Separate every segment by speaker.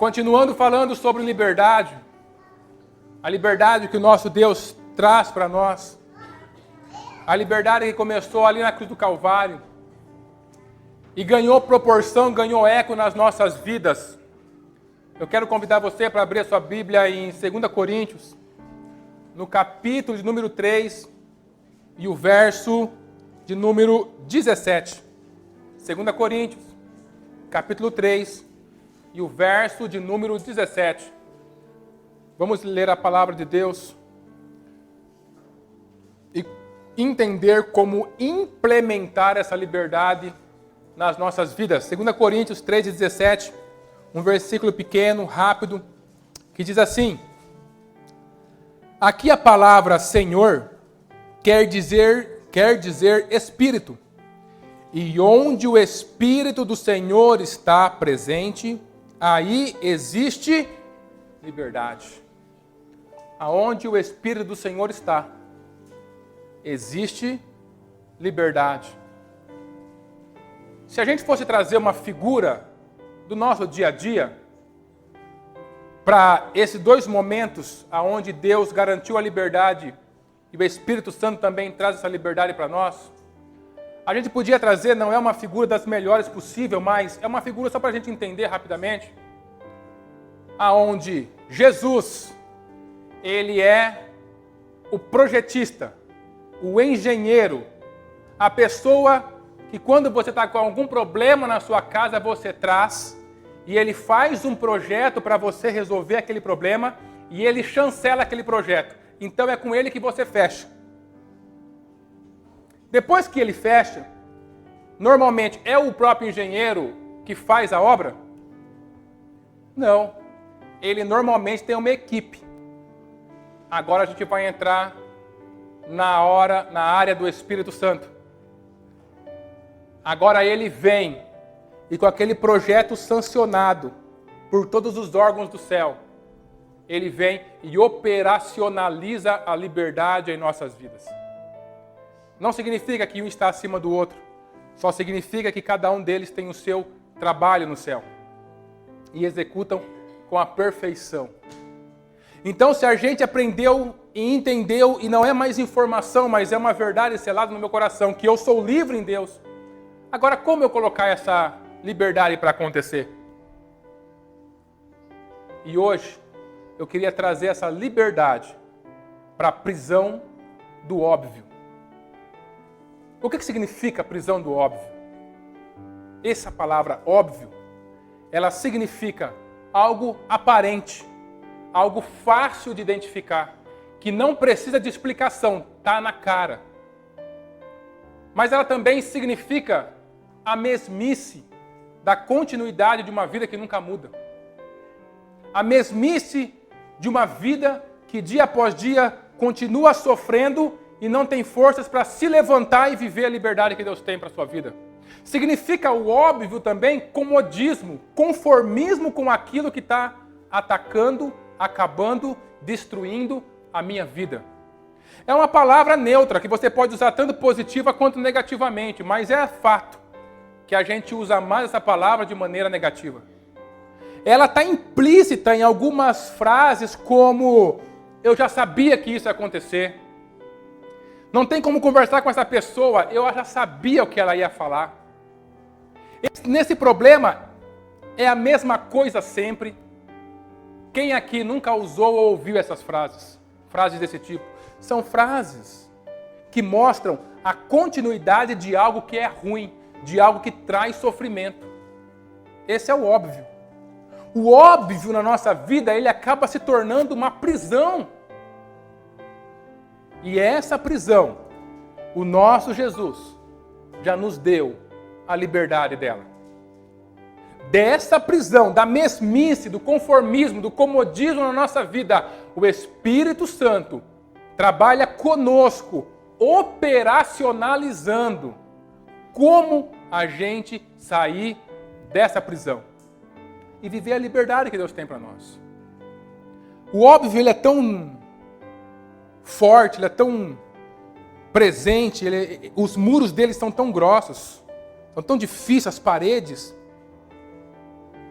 Speaker 1: Continuando falando sobre liberdade, a liberdade que o nosso Deus traz para nós, a liberdade que começou ali na cruz do Calvário e ganhou proporção, ganhou eco nas nossas vidas. Eu quero convidar você para abrir a sua Bíblia em 2 Coríntios, no capítulo de número 3 e o verso de número 17. 2 Coríntios, capítulo 3 e o verso de número 17. Vamos ler a palavra de Deus e entender como implementar essa liberdade nas nossas vidas. 2 Coríntios 3 e 17, um versículo pequeno, rápido, que diz assim: aqui a palavra Senhor quer dizer Espírito, e onde o Espírito do Senhor está presente, aí existe liberdade. Aonde o Espírito do Senhor está, existe liberdade. Se a gente fosse trazer uma figura do nosso dia a dia, para esses dois momentos aonde Deus garantiu a liberdade e o Espírito Santo também traz essa liberdade para nós, a gente podia trazer, não é uma figura das melhores possível, mas é uma figura só para a gente entender rapidamente, aonde Jesus, ele é o projetista, o engenheiro, a pessoa que quando você está com algum problema na sua casa, você traz e ele faz um projeto para você resolver aquele problema e ele chancela aquele projeto. Então é com ele que você fecha. Depois que ele fecha, normalmente é o próprio engenheiro que faz a obra? Não. Ele normalmente tem uma equipe. Agora a gente vai entrar na área do Espírito Santo. Agora ele vem e com aquele projeto sancionado por todos os órgãos do céu, ele vem e operacionaliza a liberdade em nossas vidas. Não significa que um está acima do outro, só significa que cada um deles tem o seu trabalho no céu e executam com a perfeição. Então, se a gente aprendeu e entendeu, e não é mais informação, mas é uma verdade selada no meu coração, que eu sou livre em Deus, agora como eu colocar essa liberdade para acontecer? E hoje, eu queria trazer essa liberdade para a prisão do óbvio. O que significa a prisão do óbvio? Essa palavra óbvio, ela significa algo aparente, algo fácil de identificar, que não precisa de explicação, está na cara. Mas ela também significa a mesmice da continuidade de uma vida que nunca muda. A mesmice de uma vida que dia após dia continua sofrendo e não tem forças para se levantar e viver a liberdade que Deus tem para a sua vida. Significa o óbvio também comodismo, conformismo com aquilo que está atacando, acabando, destruindo a minha vida. É uma palavra neutra que você pode usar tanto positiva quanto negativamente, mas é fato que a gente usa mais essa palavra de maneira negativa. Ela está implícita em algumas frases como: eu já sabia que isso ia acontecer. Não tem como conversar com essa pessoa, eu já sabia o que ela ia falar. Nesse problema, é a mesma coisa sempre. Quem aqui nunca usou ou ouviu essas frases? Frases desse tipo. São frases que mostram a continuidade de algo que é ruim, de algo que traz sofrimento. Esse é o óbvio. O óbvio na nossa vida, ele acaba se tornando uma prisão. E essa prisão, o nosso Jesus já nos deu a liberdade dela. Dessa prisão, da mesmice, do conformismo, do comodismo na nossa vida, o Espírito Santo trabalha conosco, operacionalizando como a gente sair dessa prisão e viver a liberdade que Deus tem para nós. O óbvio, ele é tão forte, ele é tão presente, os muros dele são tão grossos, são tão difíceis as paredes,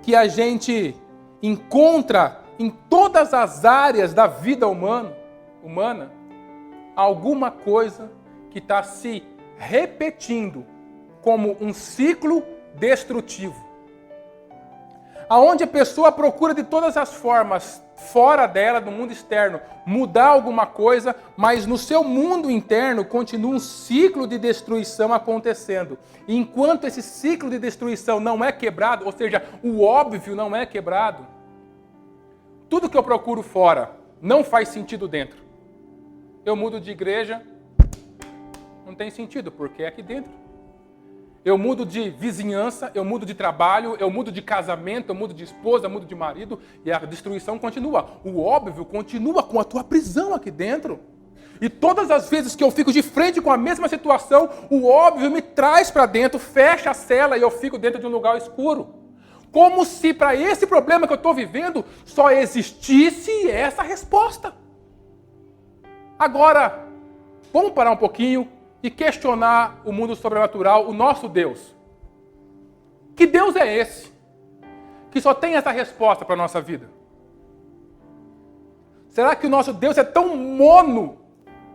Speaker 1: que a gente encontra em todas as áreas da vida humana alguma coisa que está se repetindo como um ciclo destrutivo. Aonde a pessoa procura de todas as formas, fora dela, no mundo externo, mudar alguma coisa, mas no seu mundo interno continua um ciclo de destruição acontecendo. E enquanto esse ciclo de destruição não é quebrado, ou seja, o óbvio não é quebrado, tudo que eu procuro fora não faz sentido dentro. Eu mudo de igreja, não tem sentido, porque é aqui dentro. Eu mudo de vizinhança, eu mudo de trabalho, eu mudo de casamento, eu mudo de esposa, eu mudo de marido, e a destruição continua. O óbvio continua com a tua prisão aqui dentro. E todas as vezes que eu fico de frente com a mesma situação, o óbvio me traz para dentro, fecha a cela e eu fico dentro de um lugar escuro. Como se para esse problema que eu estou vivendo só existisse essa resposta. Agora, vamos parar um pouquinho e questionar o mundo sobrenatural, o nosso Deus. Que Deus é esse? Que só tem essa resposta para a nossa vida? Será que o nosso Deus é tão mono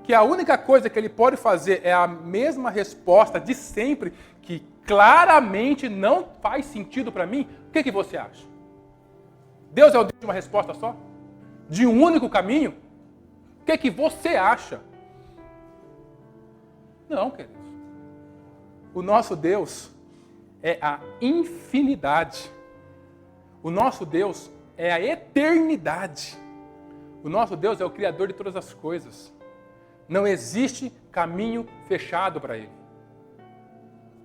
Speaker 1: que a única coisa que ele pode fazer é a mesma resposta de sempre, que claramente não faz sentido para mim? O que você acha? Deus é o Deus de uma resposta só? De um único caminho? O que você acha? Não, queridos. O nosso Deus é a infinidade. O nosso Deus é a eternidade. O nosso Deus é o Criador de todas as coisas. Não existe caminho fechado para Ele.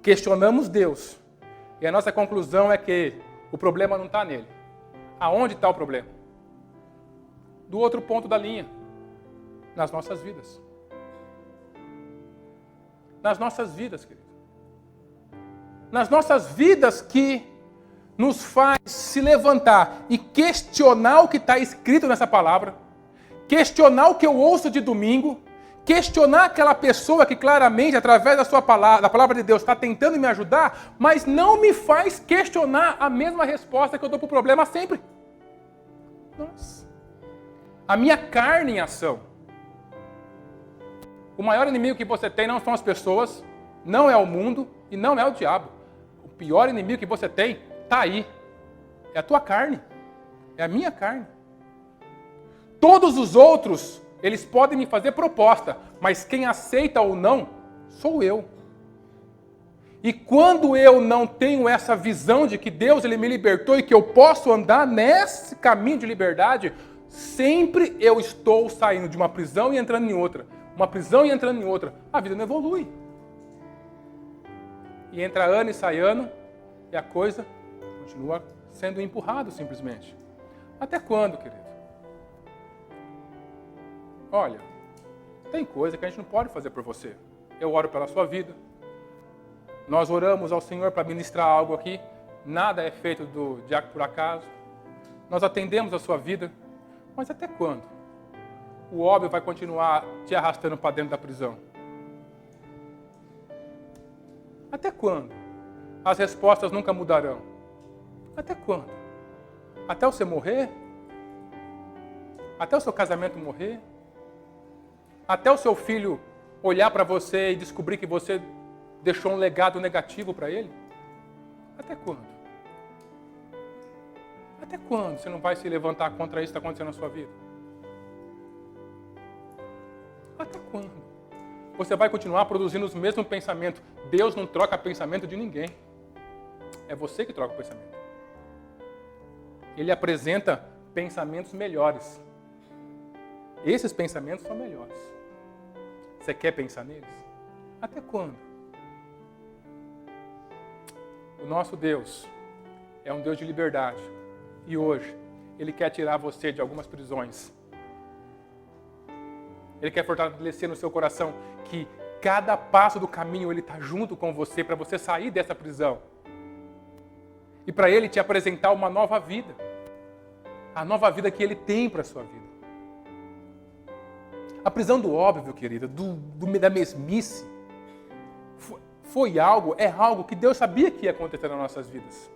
Speaker 1: Questionamos Deus. E a nossa conclusão é que o problema não está nele. Aonde está o problema? Do outro ponto da linha. Nas nossas vidas. Nas nossas vidas, querido. Nas nossas vidas que nos faz se levantar e questionar o que está escrito nessa palavra, questionar o que eu ouço de domingo, questionar aquela pessoa que claramente, através da sua palavra, da palavra de Deus, está tentando me ajudar, mas não me faz questionar a mesma resposta que eu dou para o problema sempre. Nossa. A minha carne em ação. O maior inimigo que você tem não são as pessoas, não é o mundo e não é o diabo. O pior inimigo que você tem está aí. É a tua carne. É a minha carne. Todos os outros, eles podem me fazer proposta, mas quem aceita ou não, sou eu. E quando eu não tenho essa visão de que Deus ele me libertou e que eu posso andar nesse caminho de liberdade, sempre eu estou saindo de uma prisão e entrando em outra. Uma prisão e entrando em outra. A vida não evolui. E entra ano e sai ano, e a coisa continua sendo empurrada simplesmente. Até quando, querido? Olha, tem coisa que a gente não pode fazer por você. Eu oro pela sua vida. Nós oramos ao Senhor para ministrar algo aqui. Nada é feito por acaso. Nós atendemos a sua vida. Mas até quando? O óbvio vai continuar te arrastando para dentro da prisão. Até quando? As respostas nunca mudarão. Até quando? Até você morrer? Até o seu casamento morrer? Até o seu filho olhar para você e descobrir que você deixou um legado negativo para ele? Até quando? Até quando você não vai se levantar contra isso que está acontecendo na sua vida? Até quando? Você vai continuar produzindo os mesmos pensamentos. Deus não troca pensamento de ninguém. É você que troca o pensamento. Ele apresenta pensamentos melhores. Esses pensamentos são melhores. Você quer pensar neles? Até quando? O nosso Deus é um Deus de liberdade. E hoje, Ele quer tirar você de algumas prisões. Ele quer fortalecer no seu coração que cada passo do caminho Ele está junto com você para você sair dessa prisão. E para Ele te apresentar uma nova vida. A nova vida que Ele tem para a sua vida. A prisão do óbvio, querida, da mesmice, é algo que Deus sabia que ia acontecer nas nossas vidas.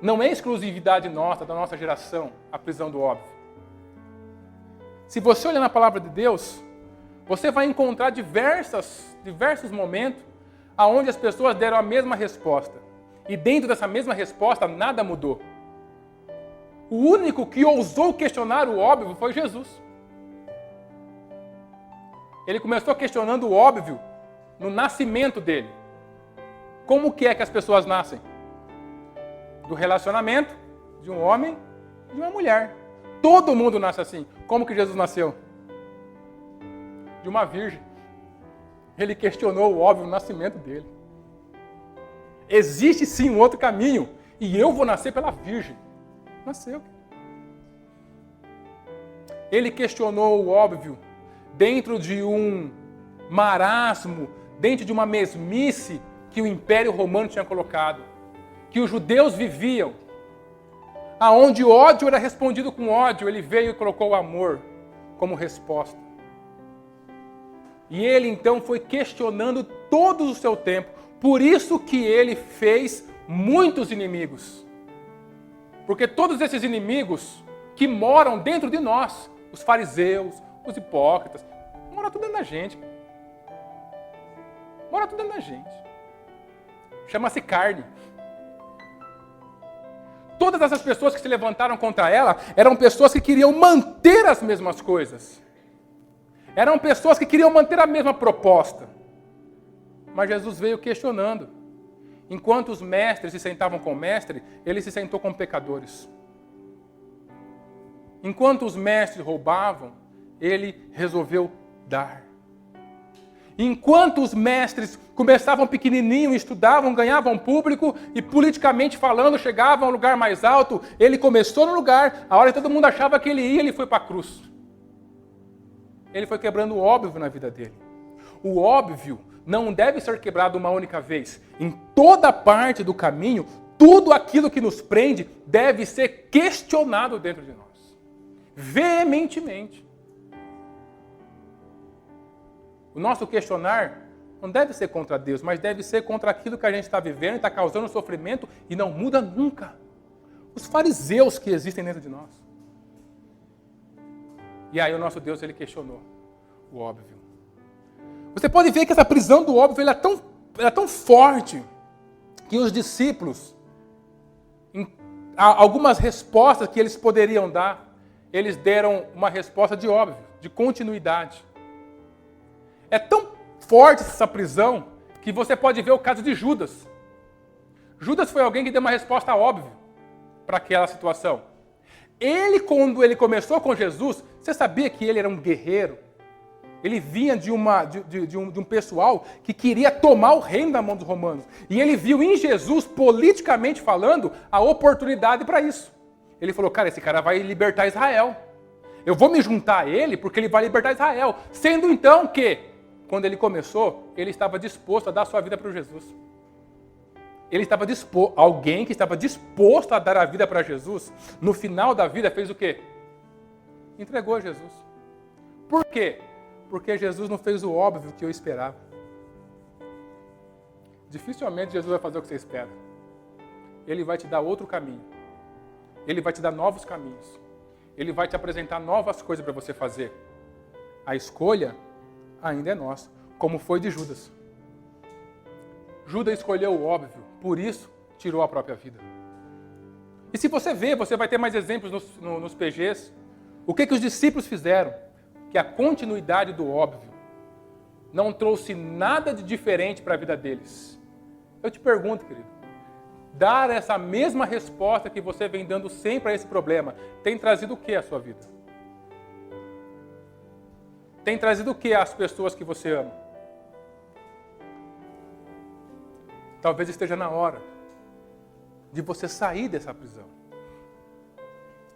Speaker 1: Não é exclusividade nossa, da nossa geração, a prisão do óbvio. Se você olhar na palavra de Deus, você vai encontrar diversos momentos onde as pessoas deram a mesma resposta. E dentro dessa mesma resposta, nada mudou. O único que ousou questionar o óbvio foi Jesus. Ele começou questionando o óbvio no nascimento dele. Como que é que as pessoas nascem? Do relacionamento de um homem e de uma mulher. Todo mundo nasce assim. Como que Jesus nasceu? De uma virgem. Ele questionou o óbvio no nascimento dele. Existe sim um outro caminho. E eu vou nascer pela virgem. Nasceu. Ele questionou o óbvio dentro de um marasmo, dentro de uma mesmice que o Império Romano tinha colocado. Que os judeus viviam. Aonde o ódio era respondido com ódio, ele veio e colocou o amor como resposta. E ele então foi questionando todo o seu tempo. Por isso que ele fez muitos inimigos. Porque todos esses inimigos que moram dentro de nós, os fariseus, os hipócritas, mora tudo dentro da gente. Mora tudo dentro da gente. Chama-se carne. Todas essas pessoas que se levantaram contra ela eram pessoas que queriam manter as mesmas coisas. Eram pessoas que queriam manter a mesma proposta. Mas Jesus veio questionando. Enquanto os mestres se sentavam com o mestre, ele se sentou com pecadores. Enquanto os mestres roubavam, ele resolveu dar. Enquanto os mestres começavam pequenininho, estudavam, ganhavam público e politicamente falando chegavam a um lugar mais alto, ele começou no lugar, a hora que todo mundo achava que ele ia, ele foi para a cruz. Ele foi quebrando o óbvio na vida dele. O óbvio não deve ser quebrado uma única vez. Em toda parte do caminho, tudo aquilo que nos prende deve ser questionado dentro de nós. Veementemente. O nosso questionar não deve ser contra Deus, mas deve ser contra aquilo que a gente está vivendo e está causando sofrimento e não muda nunca. Os fariseus que existem dentro de nós. E aí o nosso Deus, ele questionou o óbvio. Você pode ver que essa prisão do óbvio ela é tão forte que os discípulos, algumas respostas que eles poderiam dar, eles deram uma resposta de óbvio, de continuidade. É tão forte essa prisão que você pode ver o caso de Judas. Judas foi alguém que deu uma resposta óbvia para aquela situação. Ele, quando ele começou com Jesus, você sabia que ele era um guerreiro? Ele vinha de um pessoal que queria tomar o reino da mão dos romanos. E ele viu em Jesus, politicamente falando, a oportunidade para isso. Ele falou, cara, esse cara vai libertar Israel. Eu vou me juntar a ele porque ele vai libertar Israel. Sendo então que, quando ele começou, ele estava disposto a dar a sua vida para Jesus. Ele estava disposto, alguém que estava disposto a dar a vida para Jesus, no final da vida fez o quê? Entregou a Jesus. Por quê? Porque Jesus não fez o óbvio que eu esperava. Dificilmente Jesus vai fazer o que você espera. Ele vai te dar outro caminho. Ele vai te dar novos caminhos. Ele vai te apresentar novas coisas para você fazer. A escolha ainda é nossa, como foi de Judas. Judas escolheu o óbvio, por isso tirou a própria vida. E se você ver, você vai ter mais exemplos nos PGs. O que os discípulos fizeram? Que a continuidade do óbvio não trouxe nada de diferente para a vida deles. Eu te pergunto, querido, dar essa mesma resposta que você vem dando sempre a esse problema, tem trazido o que à sua vida? Tem trazido o que às pessoas que você ama? Talvez esteja na hora de você sair dessa prisão.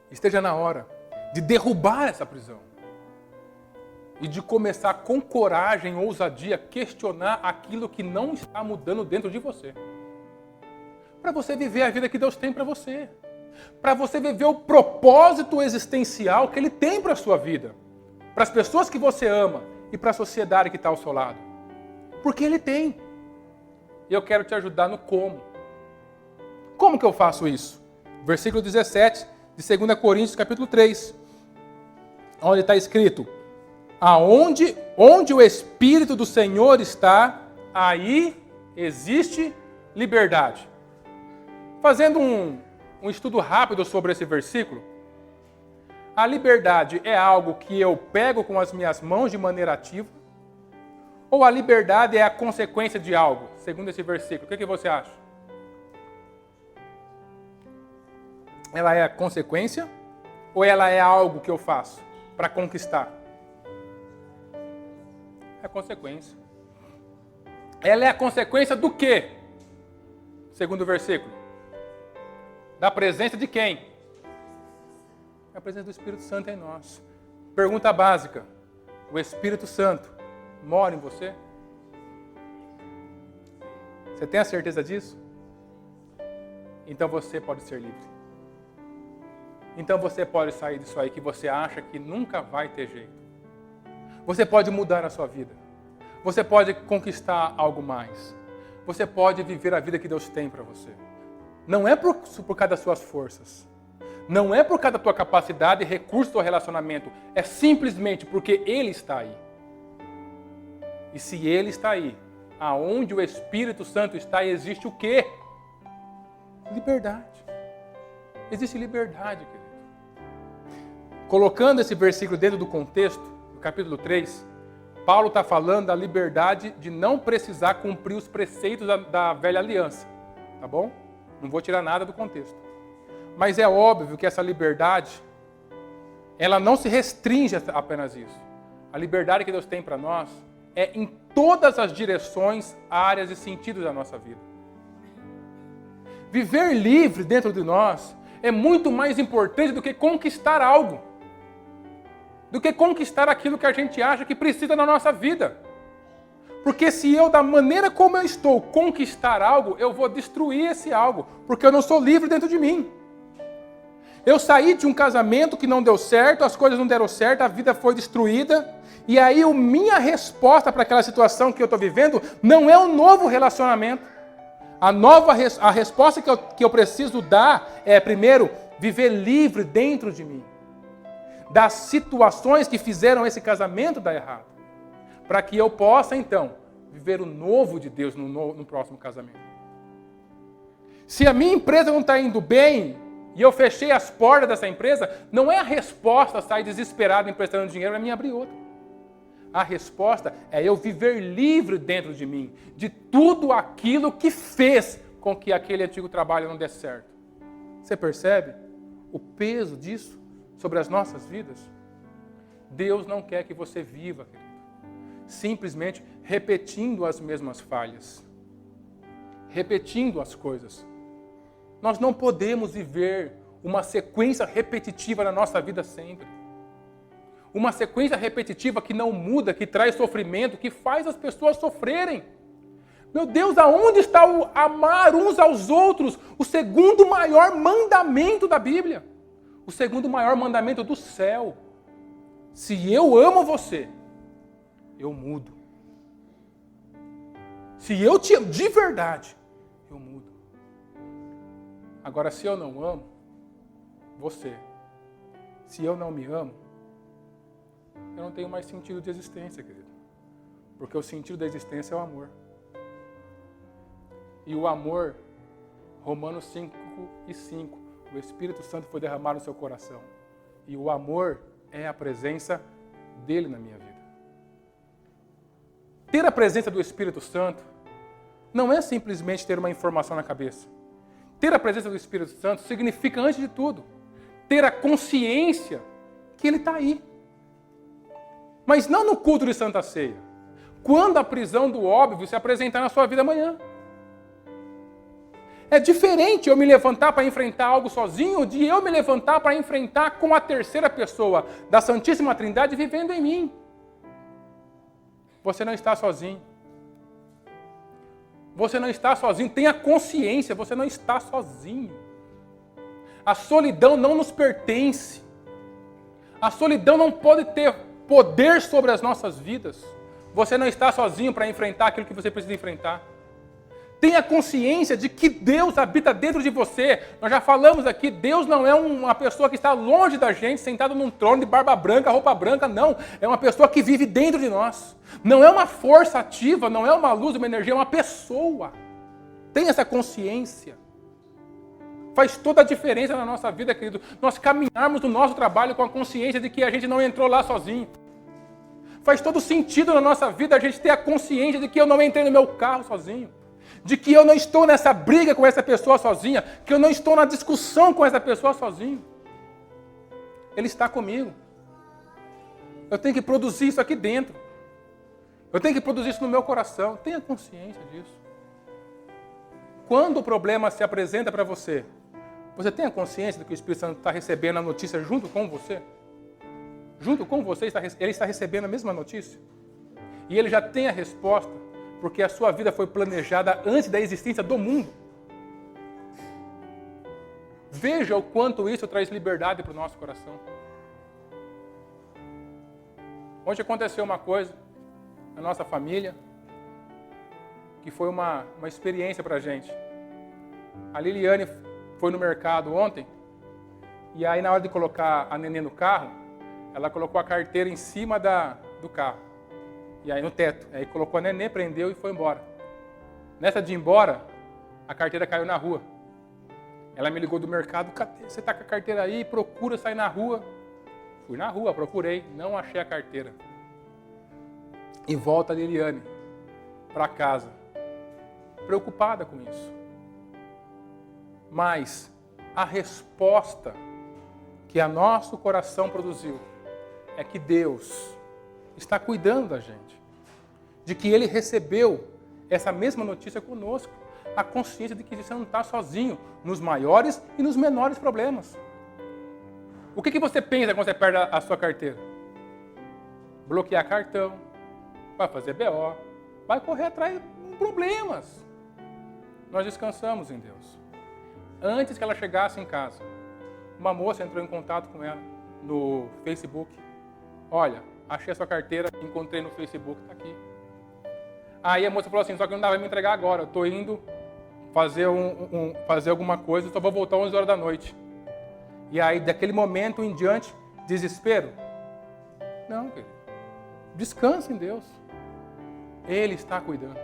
Speaker 1: Esteja na hora de derrubar essa prisão. E de começar com coragem, ousadia, questionar aquilo que não está mudando dentro de você. Para você viver a vida que Deus tem para você. Para você viver o propósito existencial que Ele tem para a sua vida. Para as pessoas que você ama e para a sociedade que está ao seu lado. Porque Ele tem. E eu quero te ajudar no como. Como que eu faço isso? Versículo 17 de 2 Coríntios, capítulo 3. Onde está escrito: onde o Espírito do Senhor está, aí existe liberdade. Fazendo um estudo rápido sobre esse versículo, a liberdade é algo que eu pego com as minhas mãos de maneira ativa? Ou a liberdade é a consequência de algo, segundo esse versículo? O que você acha? Ela é a consequência ou ela é algo que eu faço para conquistar? É a consequência. Ela é a consequência do quê? Segundo o versículo. Da presença de quem? A presença do Espírito Santo em nós. Pergunta básica. O Espírito Santo mora em você? Você tem a certeza disso? Então você pode ser livre. Então você pode sair disso aí que você acha que nunca vai ter jeito. Você pode mudar a sua vida. Você pode conquistar algo mais. Você pode viver a vida que Deus tem para você. Não é por causa das suas forças. Não é por causa da tua capacidade e recurso do relacionamento. É simplesmente porque Ele está aí. E se Ele está aí, aonde o Espírito Santo está, existe o quê? Liberdade. Existe liberdade, querido. Colocando esse versículo dentro do contexto, do capítulo 3, Paulo está falando da liberdade de não precisar cumprir os preceitos da velha aliança. Tá bom? Não vou tirar nada do contexto. Mas é óbvio que essa liberdade, ela não se restringe a apenas isso. A liberdade que Deus tem para nós é em todas as direções, áreas e sentidos da nossa vida. Viver livre dentro de nós é muito mais importante do que conquistar algo. Do que conquistar aquilo que a gente acha que precisa na nossa vida. Porque se eu, da maneira como eu estou, conquistar algo, eu vou destruir esse algo. Porque eu não sou livre dentro de mim. Eu saí de um casamento que não deu certo, as coisas não deram certo, a vida foi destruída. E aí a minha resposta para aquela situação que eu estou vivendo não é um novo relacionamento. A resposta que eu preciso dar é, primeiro, viver livre dentro de mim. Das situações que fizeram esse casamento dar errado. Para que eu possa, então, viver o novo de Deus no próximo casamento. Se a minha empresa não está indo bem, e eu fechei as portas dessa empresa, não é a resposta sair desesperado emprestando dinheiro para mim abrir outra. A resposta é eu viver livre dentro de mim, de tudo aquilo que fez com que aquele antigo trabalho não desse certo. Você percebe o peso disso sobre as nossas vidas? Deus não quer que você viva, querido, simplesmente repetindo as mesmas falhas, repetindo as coisas. Nós não podemos viver uma sequência repetitiva na nossa vida sempre. Uma sequência repetitiva que não muda, que traz sofrimento, que faz as pessoas sofrerem. Meu Deus, aonde está o amar uns aos outros? O segundo maior mandamento da Bíblia. O segundo maior mandamento do céu. Se eu amo você, eu mudo. Se eu te amo de verdade, eu mudo. Agora, se eu não amo você, se eu não me amo, eu não tenho mais sentido de existência, querido. Porque o sentido da existência é o amor. E o amor, Romanos 5:5, o Espírito Santo foi derramado no seu coração. E o amor é a presença dele na minha vida. Ter a presença do Espírito Santo não é simplesmente ter uma informação na cabeça. Ter a presença do Espírito Santo significa, antes de tudo, ter a consciência que ele está aí. Mas não no culto de Santa Ceia. Quando a prisão do óbvio se apresentar na sua vida amanhã. É diferente eu me levantar para enfrentar algo sozinho de eu me levantar para enfrentar com a terceira pessoa da Santíssima Trindade vivendo em mim. Você não está sozinho. Você não está sozinho. Tenha consciência, você não está sozinho. A solidão não nos pertence. A solidão não pode ter poder sobre as nossas vidas. Você não está sozinho para enfrentar aquilo que você precisa enfrentar. Tenha consciência de que Deus habita dentro de você. Nós já falamos aqui, Deus não é uma pessoa que está longe da gente, sentado num trono de barba branca, roupa branca, não. É uma pessoa que vive dentro de nós. Não é uma força ativa, não é uma luz, uma energia, é uma pessoa. Tenha essa consciência. Faz toda a diferença na nossa vida, querido. Nós caminharmos no nosso trabalho com a consciência de que a gente não entrou lá sozinho. Faz todo sentido na nossa vida a gente ter a consciência de que eu não entrei no meu carro sozinho. De que eu não estou nessa briga com essa pessoa sozinha, que eu não estou na discussão com essa pessoa sozinho. Ele está comigo. Eu tenho que produzir isso aqui dentro. Eu tenho que produzir isso no meu coração. Tenha consciência disso. Quando o problema se apresenta para você, você tem a consciência de que o Espírito Santo está recebendo a notícia junto com você? Junto com você, ele está recebendo a mesma notícia? E ele já tem a resposta, porque a sua vida foi planejada antes da existência do mundo. Veja o quanto isso traz liberdade para o nosso coração. Ontem aconteceu uma coisa na nossa família que foi uma experiência para a gente. A Liliane foi no mercado ontem e aí na hora de colocar a neném no carro, ela colocou a carteira em cima do carro. E aí no teto. Aí colocou a neném, prendeu e foi embora. Nessa de ir embora, a carteira caiu na rua. Ela me ligou do mercado, cadê? Você está com a carteira aí? Procura sair na rua. Fui na rua, procurei, não achei a carteira. E volta a Liliane para casa, preocupada com isso. Mas a resposta que a nosso coração produziu é que Deus está cuidando da gente. De que Ele recebeu essa mesma notícia conosco. A consciência de que você não está sozinho nos maiores e nos menores problemas. O que você pensa quando você perde a sua carteira? Bloquear cartão, vai fazer BO, vai correr atrás de problemas. Nós descansamos em Deus. Antes que ela chegasse em casa, uma moça entrou em contato com ela no Facebook. Olha, achei a sua carteira, encontrei no Facebook, está aqui. Aí a moça falou assim, só que não dá para me entregar agora, eu estou indo fazer, fazer alguma coisa, só vou voltar 11 horas da noite. E aí, daquele momento em diante, desespero? Não, querido. Descansa em Deus. Ele está cuidando.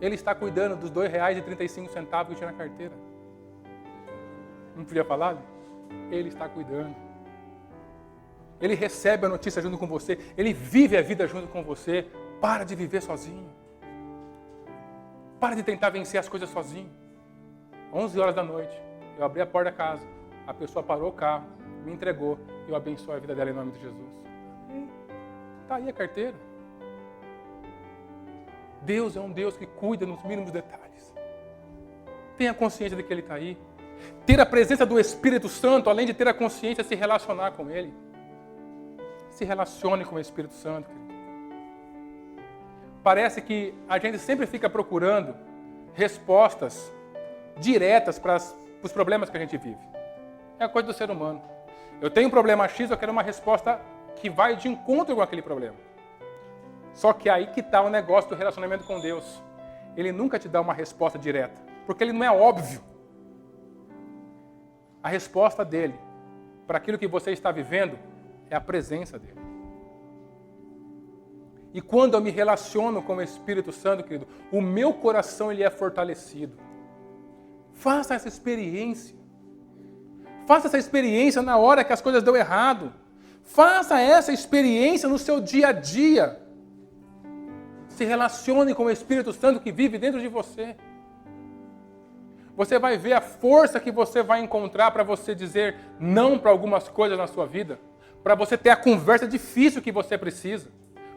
Speaker 1: Ele está cuidando dos R$ 2,35 que tinha na carteira. Não podia falar? Ele está cuidando. Ele recebe a notícia junto com você. Ele vive a vida junto com você. Para de viver sozinho. Para de tentar vencer as coisas sozinho. 11 horas da noite, eu abri a porta da casa. A pessoa parou o carro, me entregou. E eu abençoo a vida dela em nome de Jesus. Está aí a carteira. Deus é um Deus que cuida nos mínimos detalhes. Tenha consciência de que Ele está aí. Ter a presença do Espírito Santo, além de ter a consciência, se relacionar com Ele. Se relacione com o Espírito Santo, querido. Parece que a gente sempre fica procurando respostas diretas para os problemas que a gente vive. É a coisa do ser humano. Eu tenho um problema X, eu quero uma resposta que vai de encontro com aquele problema. Só que aí que está o negócio do relacionamento com Deus. Ele nunca te dá uma resposta direta, porque Ele não é óbvio. A resposta dele para aquilo que você está vivendo é a presença dele. E quando eu me relaciono com o Espírito Santo, querido, o meu coração ele é fortalecido. Faça essa experiência. Faça essa experiência na hora que as coisas dão errado. Faça essa experiência no seu dia a dia. Se relacione com o Espírito Santo que vive dentro de você. Você vai ver a força que você vai encontrar para você dizer não para algumas coisas na sua vida. Para você ter a conversa difícil que você precisa.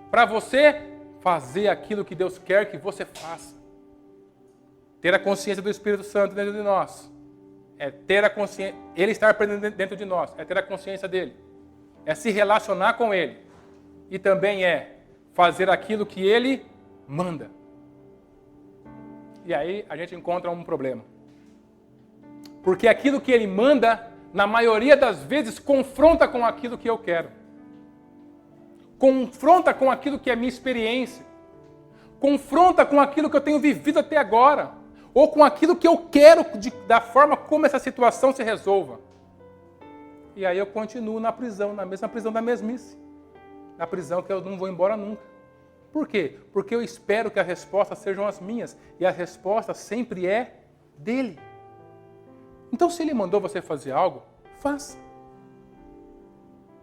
Speaker 1: Para você fazer aquilo que Deus quer que você faça. Ter a consciência do Espírito Santo dentro de nós. É ter a consciência, Ele estar presente dentro de nós. É ter a consciência dEle. É se relacionar com Ele. E também é fazer aquilo que Ele manda. E aí a gente encontra um problema. Porque aquilo que Ele manda, na maioria das vezes, confronta com aquilo que eu quero. Confronta com aquilo que é minha experiência. Confronta com aquilo que eu tenho vivido até agora. Ou com aquilo que eu quero da forma como essa situação se resolva. E aí eu continuo na prisão, na mesma prisão da mesmice. Na prisão que eu não vou embora nunca. Por quê? Porque eu espero que as respostas sejam as minhas. E a resposta sempre é dele. Então, se ele mandou você fazer algo, faça.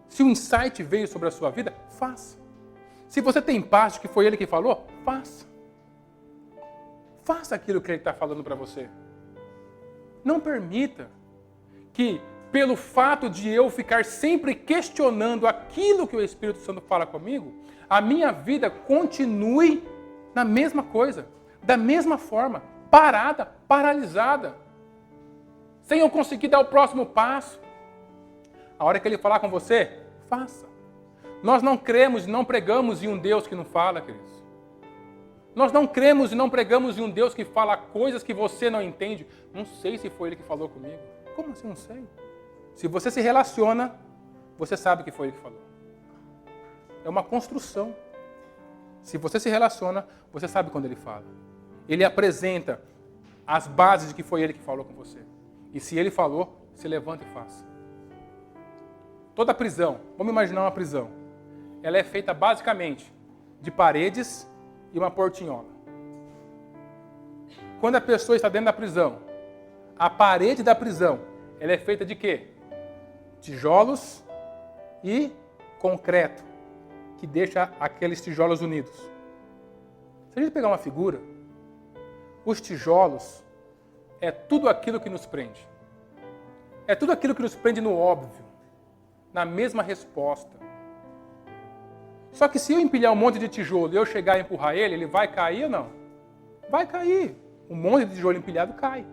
Speaker 1: Se um insight veio sobre a sua vida, faça. Se você tem paz de que foi ele que falou, faça. Faça aquilo que ele está falando para você. Não permita que, pelo fato de eu ficar sempre questionando aquilo que o Espírito Santo fala comigo, a minha vida continue na mesma coisa, da mesma forma, parada, paralisada, sem eu conseguir dar o próximo passo. A hora que ele falar com você, faça. Nós não cremos e não pregamos em um Deus que não fala, queridos. Nós não cremos e não pregamos em um Deus que fala coisas que você não entende. Não sei se foi ele que falou comigo. Como assim? Não sei. Se você se relaciona, você sabe que foi ele que falou. É uma construção. Se você se relaciona, você sabe quando ele fala. Ele apresenta as bases de que foi ele que falou com você. E se ele falou, se levanta e faça. Toda prisão, vamos imaginar uma prisão. Ela é feita basicamente de paredes e uma portinhola. Quando a pessoa está dentro da prisão, a parede da prisão, ela é feita de quê? Tijolos e concreto, que deixa aqueles tijolos unidos. Se a gente pegar uma figura, os tijolos é tudo aquilo que nos prende. É tudo aquilo que nos prende no óbvio, na mesma resposta. Só que se eu empilhar um monte de tijolo e eu chegar e empurrar ele, ele vai cair ou não? Vai cair. Um monte de tijolo empilhado cai.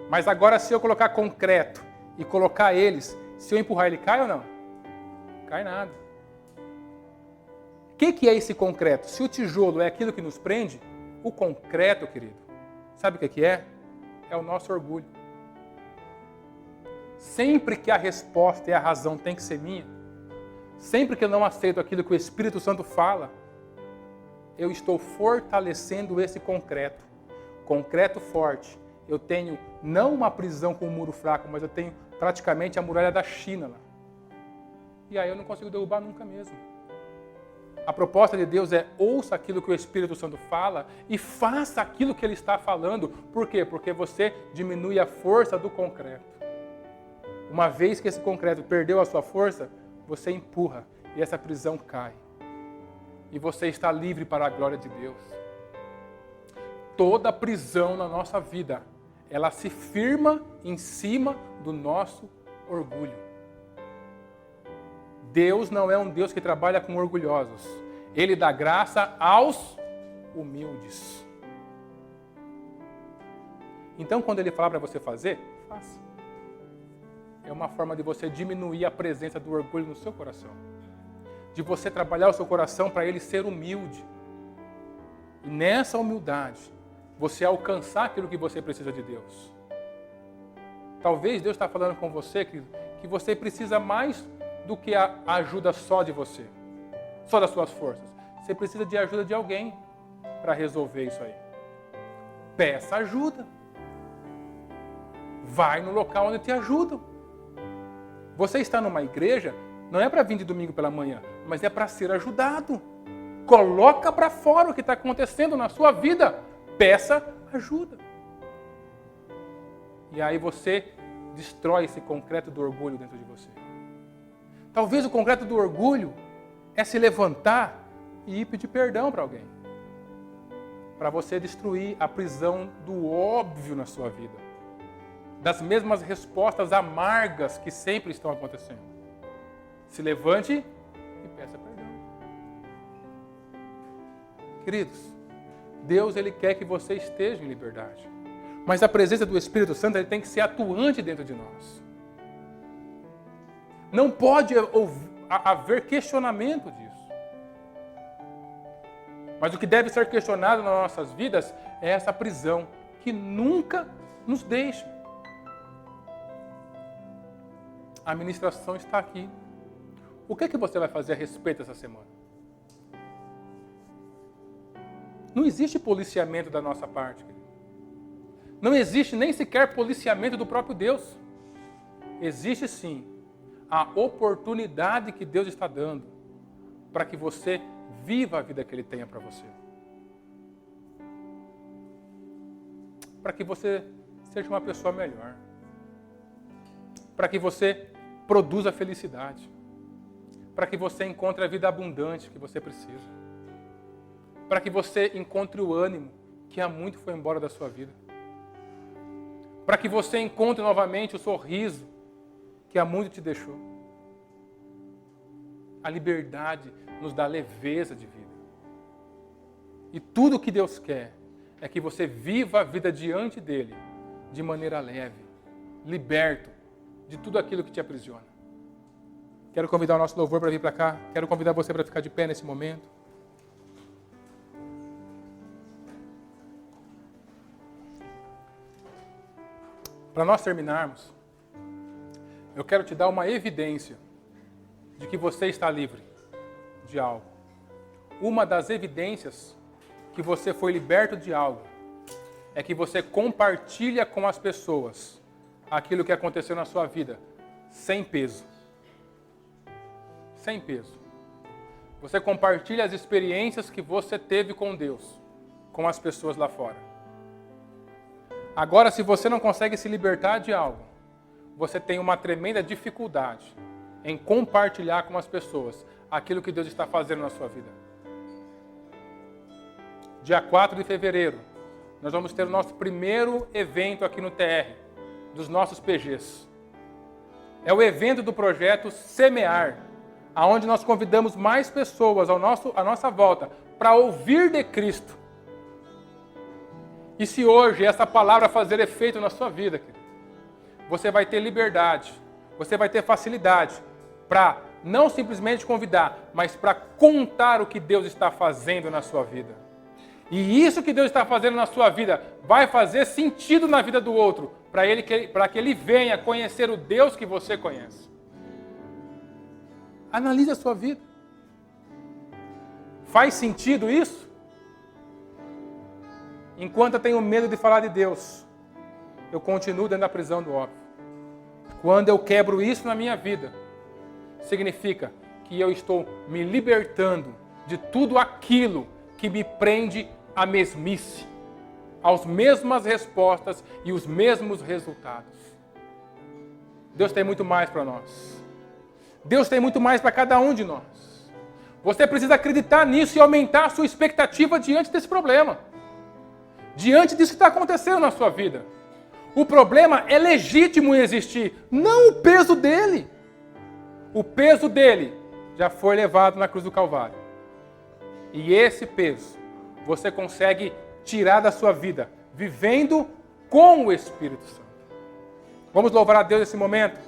Speaker 1: Mas agora se eu colocar concreto e colocar eles, se eu empurrar ele cai ou não? Cai nada. O que é esse concreto? Se o tijolo é aquilo que nos prende, o concreto, querido, sabe o que é? É o nosso orgulho. Sempre que a resposta e a razão tem que ser minha, sempre que eu não aceito aquilo que o Espírito Santo fala, eu estou fortalecendo esse concreto. Concreto forte. Eu tenho não uma prisão com um muro fraco, mas eu tenho praticamente a muralha da China lá. E aí eu não consigo derrubar nunca mesmo. A proposta de Deus é ouça aquilo que o Espírito Santo fala e faça aquilo que ele está falando. Por quê? Porque você diminui a força do concreto. Uma vez que esse concreto perdeu a sua força, você empurra e essa prisão cai. E você está livre para a glória de Deus. Toda prisão na nossa vida, ela se firma em cima do nosso orgulho. Deus não é um Deus que trabalha com orgulhosos. Ele dá graça aos humildes. Então, quando ele falar para você fazer, faça. É uma forma de você diminuir a presença do orgulho no seu coração. De você trabalhar o seu coração para ele ser humilde. E nessa humildade, você alcançar aquilo que você precisa de Deus. Talvez Deus está falando com você que você precisa mais do que a ajuda só de você. Só das suas forças. Você precisa de ajuda de alguém para resolver isso aí. Peça ajuda. Vai no local onde te ajudam. Você está numa igreja, não é para vir de domingo pela manhã, mas é para ser ajudado. Coloca para fora o que está acontecendo na sua vida. Peça ajuda. E aí você destrói esse concreto do orgulho dentro de você. Talvez o concreto do orgulho é se levantar e ir pedir perdão para alguém. Para você destruir a prisão do óbvio na sua vida. Das mesmas respostas amargas que sempre estão acontecendo. Se levante e peça perdão. Queridos, Deus ele quer que você esteja em liberdade. Mas a presença do Espírito Santo ele tem que ser atuante dentro de nós. Não pode haver questionamento disso. Mas o que deve ser questionado nas nossas vidas é essa prisão que nunca nos deixa. A ministração está aqui. O que você vai fazer a respeito essa semana? Não existe policiamento da nossa parte, querido. Não existe nem sequer policiamento do próprio Deus. Existe sim a oportunidade que Deus está dando para que você viva a vida que Ele tenha para você. Para que você seja uma pessoa melhor. Para que você produza felicidade. Para que você encontre a vida abundante que você precisa. Para que você encontre o ânimo que há muito foi embora da sua vida. Para que você encontre novamente o sorriso que há muito te deixou. A liberdade nos dá leveza de vida. E tudo o que Deus quer é que você viva a vida diante dEle de maneira leve, liberto de tudo aquilo que te aprisiona. Quero convidar o nosso louvor para vir para cá. Quero convidar você para ficar de pé nesse momento. Para nós terminarmos, eu quero te dar uma evidência de que você está livre de algo. Uma das evidências que você foi liberto de algo é que você compartilha com as pessoas aquilo que aconteceu na sua vida sem peso. Sem peso. Você compartilha as experiências que você teve com Deus, com as pessoas lá fora. Agora, se você não consegue se libertar de algo, você tem uma tremenda dificuldade em compartilhar com as pessoas aquilo que Deus está fazendo na sua vida. Dia 4 de fevereiro, nós vamos ter o nosso primeiro evento aqui no TR, dos nossos PGs. É o evento do projeto Semear, aonde nós convidamos mais pessoas à nossa volta para ouvir de Cristo. E se hoje essa palavra fazer efeito na sua vida, querido, você vai ter liberdade, você vai ter facilidade para não simplesmente convidar, mas para contar o que Deus está fazendo na sua vida. E isso que Deus está fazendo na sua vida vai fazer sentido na vida do outro, para que ele venha conhecer o Deus que você conhece. Analise a sua vida. Faz sentido isso? Enquanto eu tenho medo de falar de Deus, eu continuo dentro da prisão do óbvio. Quando eu quebro isso na minha vida, significa que eu estou me libertando de tudo aquilo que me prende à mesmice, às mesmas respostas e os mesmos resultados. Deus tem muito mais para nós. Deus tem muito mais para cada um de nós. Você precisa acreditar nisso e aumentar a sua expectativa diante desse problema. Diante disso que está acontecendo na sua vida. O problema é legítimo existir, não o peso dele. O peso dele já foi levado na cruz do Calvário. E esse peso você consegue tirar da sua vida, vivendo com o Espírito Santo. Vamos louvar a Deus nesse momento?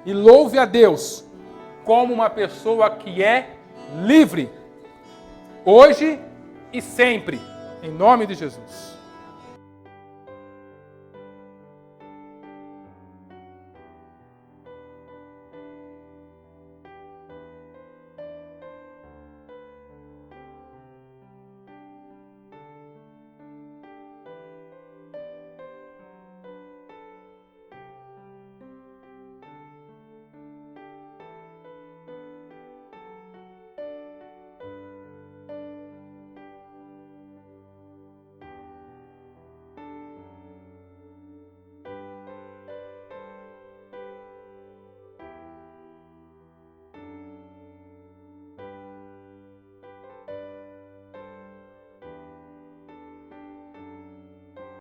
Speaker 1: E louve a Deus como uma pessoa que é livre, hoje e sempre, em nome de Jesus.